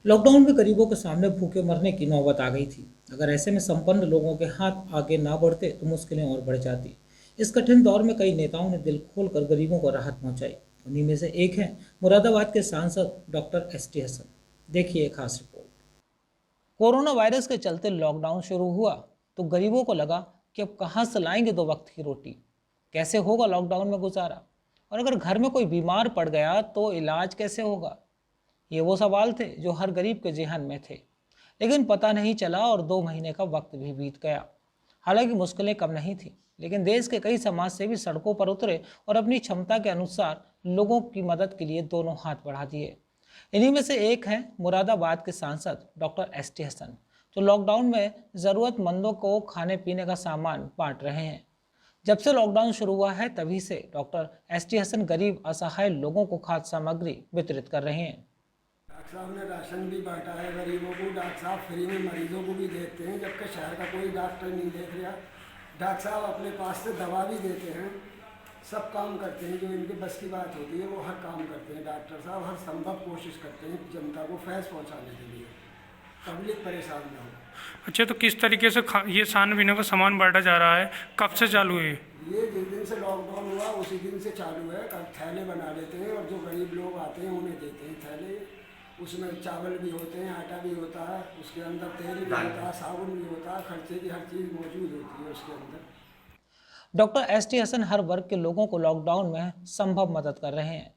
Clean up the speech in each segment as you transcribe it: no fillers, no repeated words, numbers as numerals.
Lockdown में गरीबों के सामने भूखे मरने की नौबत आ गई थी। अगर ऐसे में संपन्न लोगों के हाथ आगे ना बढ़ते तो मुश्किलें और बढ़ जाती। इस कठिन दौर में कई नेताओं ने दिल खोलकर गरीबों को राहत पहुंचाई। उन्हीं में से एक हैं मुरादाबाद के सांसद डॉक्टर एस.टी. हसन। देखिए एक खास रिपोर्ट। कोरोना वायरस के चलते लॉकडाउन शुरू हुआ तो गरीबों को लगा कि अब कहाँ से लाएंगे दो वक्त की रोटी, कैसे होगा लॉकडाउन में गुजारा, और अगर घर में कोई बीमार पड़ गया तो इलाज कैसे होगा। ये वो सवाल थे जो हर गरीब के जेहन में थे। लेकिन पता नहीं चला और 2 महीने का वक्त भी बीत गया। हालांकि मुश्किलें कम नहीं थी, लेकिन देश के कई समाज सेवी सड़कों पर उतरे और अपनी क्षमता के अनुसार लोगों की मदद के लिए दोनों हाथ बढ़ा दिए। इन्हीं में से एक हैं मुरादाबाद के सांसद डॉक्टर एस.टी. हसन, जो लॉकडाउन में ज़रूरतमंदों को खाने पीने का सामान बांट रहे हैं। जब से लॉकडाउन शुरू हुआ है तभी से डॉक्टर एस.टी. हसन गरीब असहाय लोगों को खाद्य सामग्री वितरित कर रहे हैं। डॉक्टर साहब ने राशन भी बांटा है गरीबों को। डॉक्टर साहब फ्री में मरीजों को भी देखते हैं, जबकि शहर का कोई डॉक्टर नहीं देख रहा। डॉक्टर साहब अपने पास से दवा भी देते हैं, सब काम करते हैं, जो इनके बस की बात होती है वो हर काम करते हैं। डॉक्टर साहब हर संभव कोशिश करते हैं जनता को फैज़ पहुंचाने के लिए, पब्लिक परेशान न हो। अच्छा, तो किस तरीके से ये खाने पीने का सामान बांटा जा रहा है, कब से चालू है? ये जिस दिन से लॉकडाउन हुआ उसी दिन से चालू है। थैले बना लेते हैं और जो गरीब लोग आते हैं उन्हें देते हैं थैले। उसमें चावल भी होते हैं, आटा भी होता है, उसके अंदर तेल भी होता है, साबुन भी होता है, खर्चे की हर चीज़ मौजूद होती है उसके अंदर। Doctor ST. हसन हर वर्ग के लोगों को लॉकडाउन में संभव मदद कर रहे हैं।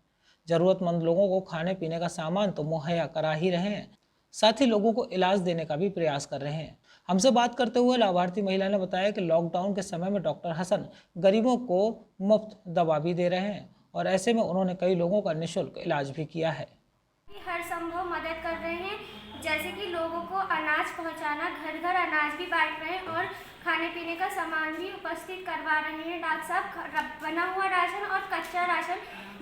जरूरतमंद लोगों को खाने पीने का सामान तो मुहैया करा ही रहे हैं, साथ ही लोगों को इलाज देने का भी प्रयास कर रहे हैं। हमसे बात करते हुए लाभार्थी महिला ने बताया कि लॉकडाउन के समय में डॉक्टर हसन गरीबों को मुफ्त दवा भी दे रहे हैं और ऐसे में उन्होंने कई लोगों का निःशुल्क इलाज भी किया है। हर संभव मदद कर रहे हैं, जैसे कि लोगों को अनाज पहुंचाना, घर घर अनाज भी बांट रहे हैं और खाने पीने का सामान भी उपस्थित करवा रहे हैं। डॉक्टर साहब बना हुआ राशन और कच्चा राशन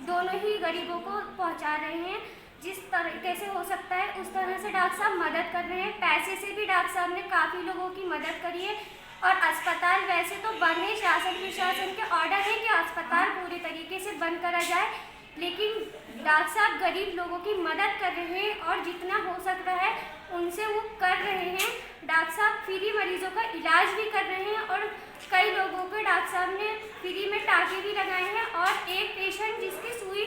दोनों ही गरीबों को पहुंचा रहे हैं। जिस तरीके से हो सकता है उस तरह से डॉक्टर साहब मदद कर रहे हैं। पैसे से भी डॉक्टर साहब ने काफ़ी लोगों की मदद करी है। और अस्पताल वैसे तो बंद है, शासन प्रशासन के ऑर्डर है कि अस्पताल पूरी तरीके से बंद करा जाए, लेकिन डॉक्टर साहब गरीब लोगों की मदद कर रहे हैं और जितना हो सकता है उनसे वो कर रहे हैं। डॉक्टर साहब फ्री मरीजों का इलाज भी कर रहे हैं और कई लोगों को डॉक्टर साहब ने फ्री में टाँके भी लगाए हैं। और एक पेशेंट जिसकी सुई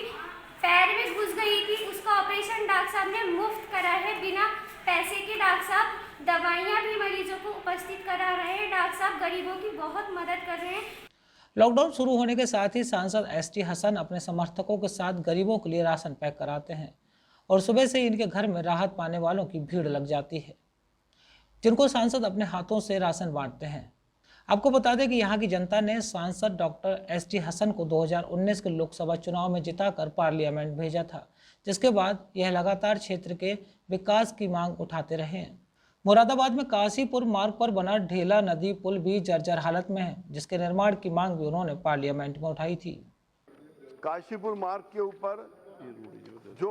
पैर में घुस गई थी उसका ऑपरेशन डॉक्टर साहब ने मुफ्त करा है, बिना पैसे के। डॉक्टर साहब दवाइयाँ भी मरीजों को उपस्थित करा रहे हैं। डॉक्टर साहब गरीबों की बहुत मदद कर रहे हैं। लॉकडाउन शुरू होने के साथ ही सांसद एस.टी. हसन अपने समर्थकों के साथ गरीबों के लिए राशन पैक कराते हैं और सुबह से ही इनके घर में राहत पाने वालों की भीड़ लग जाती है, जिनको सांसद अपने हाथों से राशन बांटते हैं। आपको बता दें कि यहाँ की जनता ने सांसद डॉक्टर एस.टी. हसन को 2019 के लोकसभा चुनाव में जिताकर पार्लियामेंट भेजा था, जिसके बाद यह लगातार क्षेत्र के विकास की मांग उठाते रहे हैं। मुरादाबाद में काशीपुर मार्ग पर बना ढेला नदी पुल भी जर्जर हालत में है, जिसके निर्माण की मांग भी उन्होंने पार्लियामेंट में उठाई थी। काशीपुर मार्ग के ऊपर जो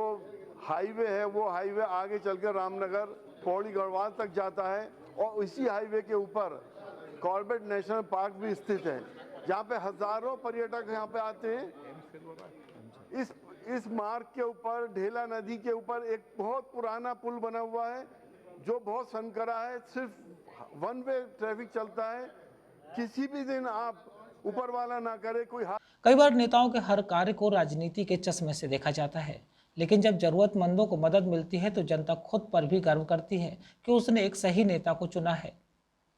हाईवे है वो हाईवे आगे चलकर रामनगर पौड़ी गढ़वाल तक जाता है और इसी हाईवे के ऊपर कॉर्बेट नेशनल पार्क भी स्थित है, जहाँ पे हजारों पर्यटक यहाँ पे आते हैं। इस मार्ग के ऊपर ढेला नदी के ऊपर एक बहुत पुराना पुल बना हुआ है जो बहुत सनकरा है, सिर्फ वन वे ट्रैफिक चलता है। किसी भी दिन आप ऊपर वाला ना करे कोई। कई बार नेताओं के हर कार्य को राजनीति के चश्मे से देखा जाता है, लेकिन जब जरूरतमंदों को मदद मिलती है तो जनता खुद पर भी गर्व करती है कि उसने एक सही नेता को चुना है।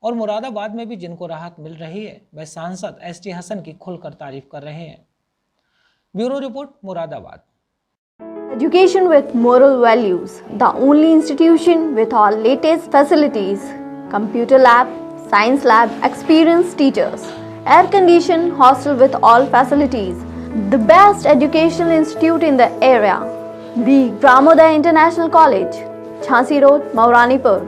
और मुरादाबाद में भी जिनको राहत मिल रही है वह सांसद एस.टी. हसन की खुलकर तारीफ कर रहे हैं। Bureau report, Moradabad. Education with moral values, the only institution with all latest facilities, computer lab, science lab, experienced teachers, air-conditioned hostel with all facilities, the best educational institute in the area, the Gramodaya International College, Jhansi Road, Mauranipur.